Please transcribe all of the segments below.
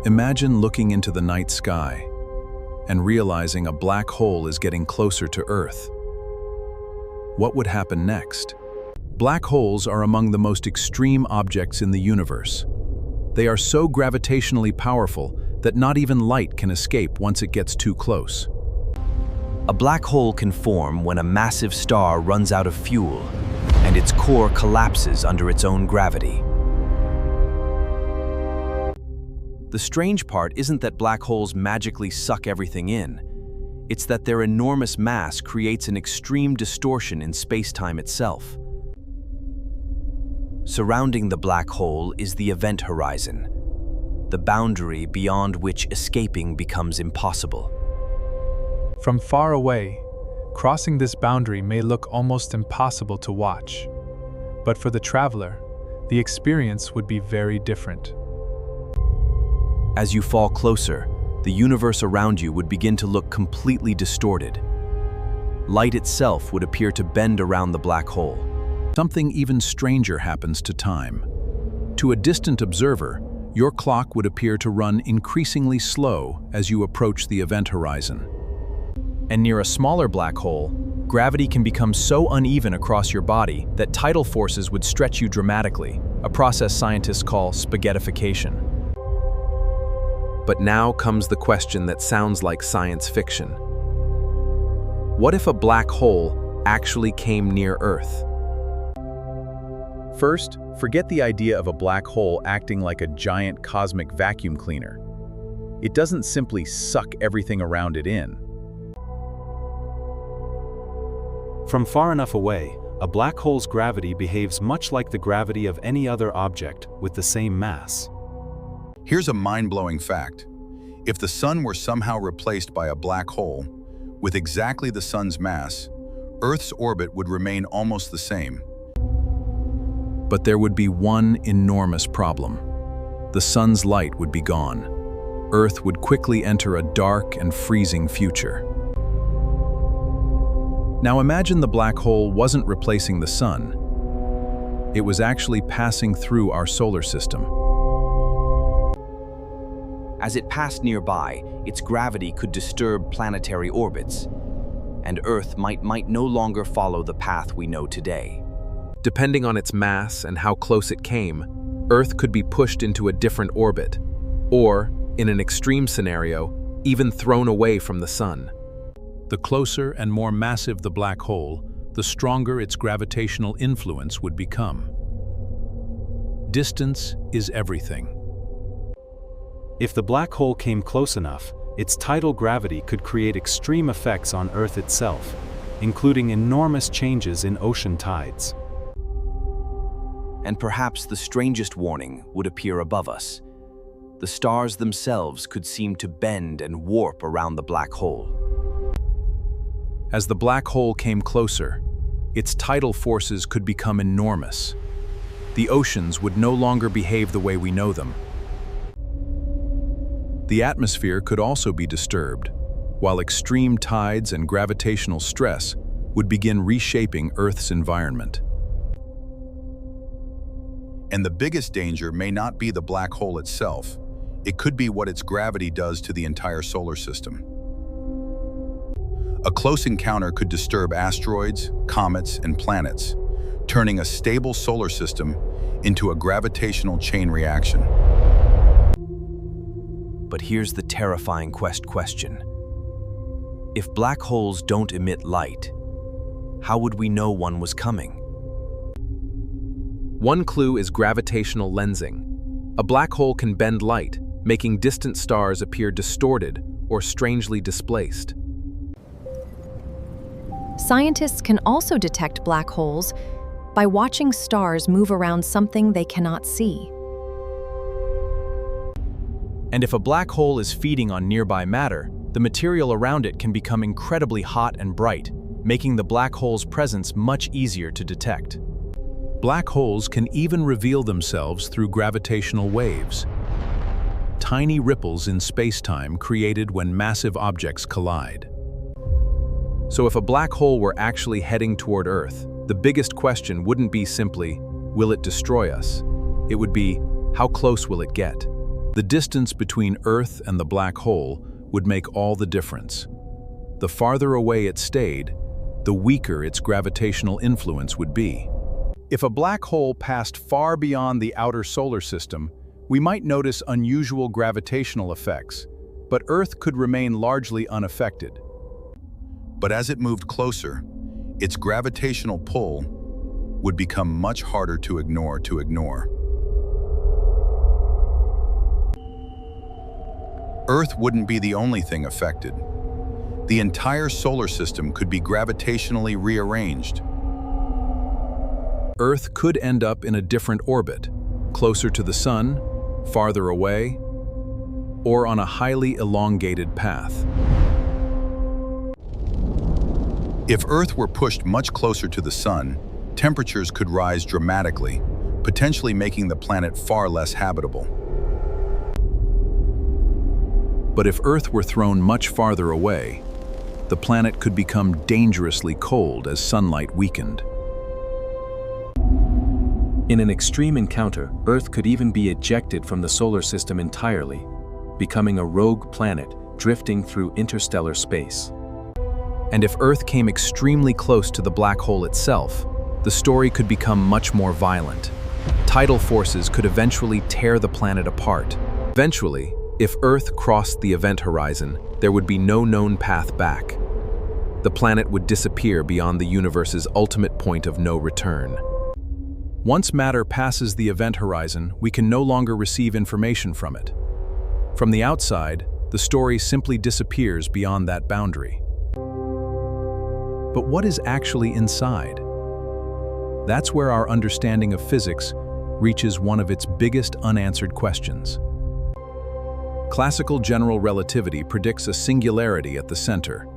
Imagine looking into the night sky and realizing a black hole is getting closer to Earth. What would happen next? Black holes are among the most extreme objects in the universe. They are so gravitationally powerful that not even light can escape once it gets too close. A black hole can form when a massive star runs out of fuel and its core collapses under its own gravity. The strange part isn't that black holes magically suck everything in. It's that their enormous mass creates an extreme distortion in space-time itself. Surrounding the black hole is the event horizon, the boundary beyond which escaping becomes impossible. From far away, crossing this boundary may look almost impossible to watch. But for the traveler, the experience would be very different. As you fall closer, the universe around you would begin to look completely distorted. Light itself would appear to bend around the black hole. Something even stranger happens to time. To a distant observer, your clock would appear to run increasingly slow as you approach the event horizon. And near a smaller black hole, gravity can become so uneven across your body that tidal forces would stretch you dramatically, a process scientists call spaghettification. But now comes the question that sounds like science fiction. What if a black hole actually came near Earth? First, forget the idea of a black hole acting like a giant cosmic vacuum cleaner. It doesn't simply suck everything around it in. From far enough away, a black hole's gravity behaves much like the gravity of any other object with the same mass. Here's a mind-blowing fact. If the Sun were somehow replaced by a black hole, with exactly the Sun's mass, Earth's orbit would remain almost the same. But there would be one enormous problem. The Sun's light would be gone. Earth would quickly enter a dark and freezing future. Now imagine the black hole wasn't replacing the Sun. It was actually passing through our solar system. As it passed nearby, its gravity could disturb planetary orbits, and Earth might no longer follow the path we know today. Depending on its mass and how close it came, Earth could be pushed into a different orbit, or, in an extreme scenario, even thrown away from the Sun. The closer and more massive the black hole, the stronger its gravitational influence would become. Distance is everything. If the black hole came close enough, its tidal gravity could create extreme effects on Earth itself, including enormous changes in ocean tides. And perhaps the strangest warning would appear above us. The stars themselves could seem to bend and warp around the black hole. As the black hole came closer, its tidal forces could become enormous. The oceans would no longer behave the way we know them. The atmosphere could also be disturbed, while extreme tides and gravitational stress would begin reshaping Earth's environment. And the biggest danger may not be the black hole itself. It could be what its gravity does to the entire solar system. A close encounter could disturb asteroids, comets, and planets, turning a stable solar system into a gravitational chain reaction. But here's the terrifying question. If black holes don't emit light, how would we know one was coming? One clue is gravitational lensing. A black hole can bend light, making distant stars appear distorted or strangely displaced. Scientists can also detect black holes by watching stars move around something they cannot see. And if a black hole is feeding on nearby matter, the material around it can become incredibly hot and bright, making the black hole's presence much easier to detect. Black holes can even reveal themselves through gravitational waves, tiny ripples in space-time created when massive objects collide. So if a black hole were actually heading toward Earth, the biggest question wouldn't be simply, will it destroy us? It would be, how close will it get? The distance between Earth and the black hole would make all the difference. The farther away it stayed, the weaker its gravitational influence would be. If a black hole passed far beyond the outer solar system, we might notice unusual gravitational effects, but Earth could remain largely unaffected. But as it moved closer, its gravitational pull would become much harder to ignore. Earth wouldn't be the only thing affected. The entire solar system could be gravitationally rearranged. Earth could end up in a different orbit, closer to the Sun, farther away, or on a highly elongated path. If Earth were pushed much closer to the Sun, temperatures could rise dramatically, potentially making the planet far less habitable. But if Earth were thrown much farther away, the planet could become dangerously cold as sunlight weakened. In an extreme encounter, Earth could even be ejected from the solar system entirely, becoming a rogue planet drifting through interstellar space. And if Earth came extremely close to the black hole itself, the story could become much more violent. Tidal forces could eventually tear the planet apart. Eventually, if Earth crossed the event horizon, there would be no known path back. The planet would disappear beyond the universe's ultimate point of no return. Once matter passes the event horizon, we can no longer receive information from it. From the outside, the story simply disappears beyond that boundary. But what is actually inside? That's where our understanding of physics reaches one of its biggest unanswered questions. Classical general relativity predicts a singularity at the center,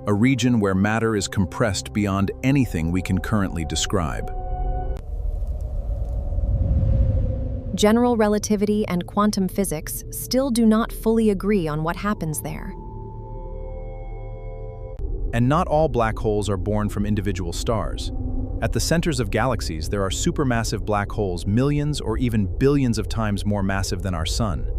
a region where matter is compressed beyond anything we can currently describe. General relativity and quantum physics still do not fully agree on what happens there. And not all black holes are born from individual stars. At the centers of galaxies, there are supermassive black holes millions or even billions of times more massive than our Sun.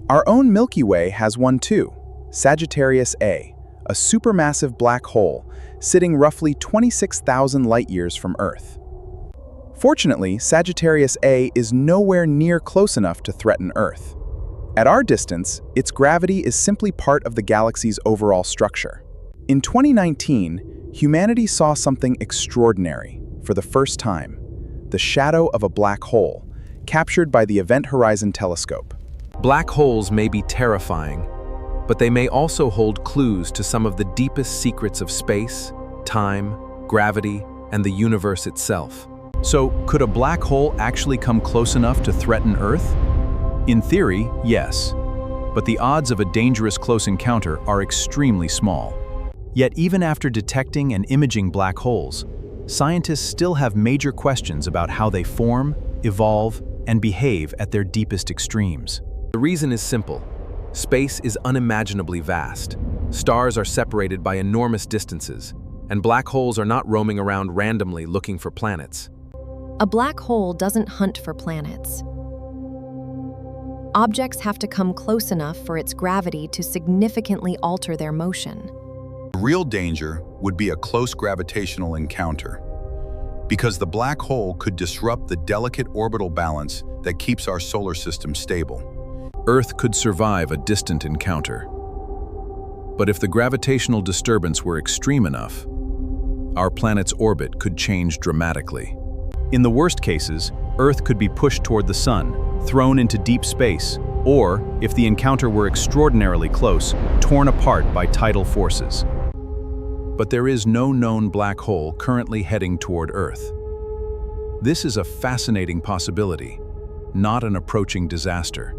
Our own Milky Way has one too, Sagittarius A, a supermassive black hole sitting roughly 26,000 light-years from Earth. Fortunately, Sagittarius A is nowhere near close enough to threaten Earth. At our distance, its gravity is simply part of the galaxy's overall structure. In 2019, humanity saw something extraordinary for the first time: the shadow of a black hole, captured by the Event Horizon Telescope. Black holes may be terrifying, but they may also hold clues to some of the deepest secrets of space, time, gravity, and the universe itself. So, could a black hole actually come close enough to threaten Earth? In theory, yes, but the odds of a dangerous close encounter are extremely small. Yet even after detecting and imaging black holes, scientists still have major questions about how they form, evolve, and behave at their deepest extremes. The reason is simple. Space is unimaginably vast. Stars are separated by enormous distances, and black holes are not roaming around randomly looking for planets. A black hole doesn't hunt for planets. Objects have to come close enough for its gravity to significantly alter their motion. The real danger would be a close gravitational encounter, because the black hole could disrupt the delicate orbital balance that keeps our solar system stable. Earth could survive a distant encounter. But if the gravitational disturbance were extreme enough, our planet's orbit could change dramatically. In the worst cases, Earth could be pushed toward the Sun, thrown into deep space, or, if the encounter were extraordinarily close, torn apart by tidal forces. But there is no known black hole currently heading toward Earth. This is a fascinating possibility, not an approaching disaster.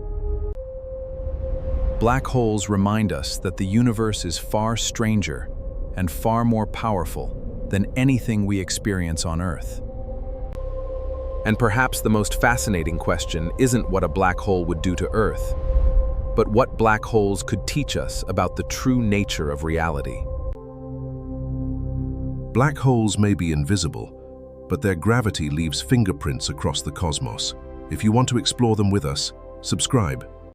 Black holes remind us that the universe is far stranger and far more powerful than anything we experience on Earth. And perhaps the most fascinating question isn't what a black hole would do to Earth, but what black holes could teach us about the true nature of reality. Black holes may be invisible, but their gravity leaves fingerprints across the cosmos. If you want to explore them with us, subscribe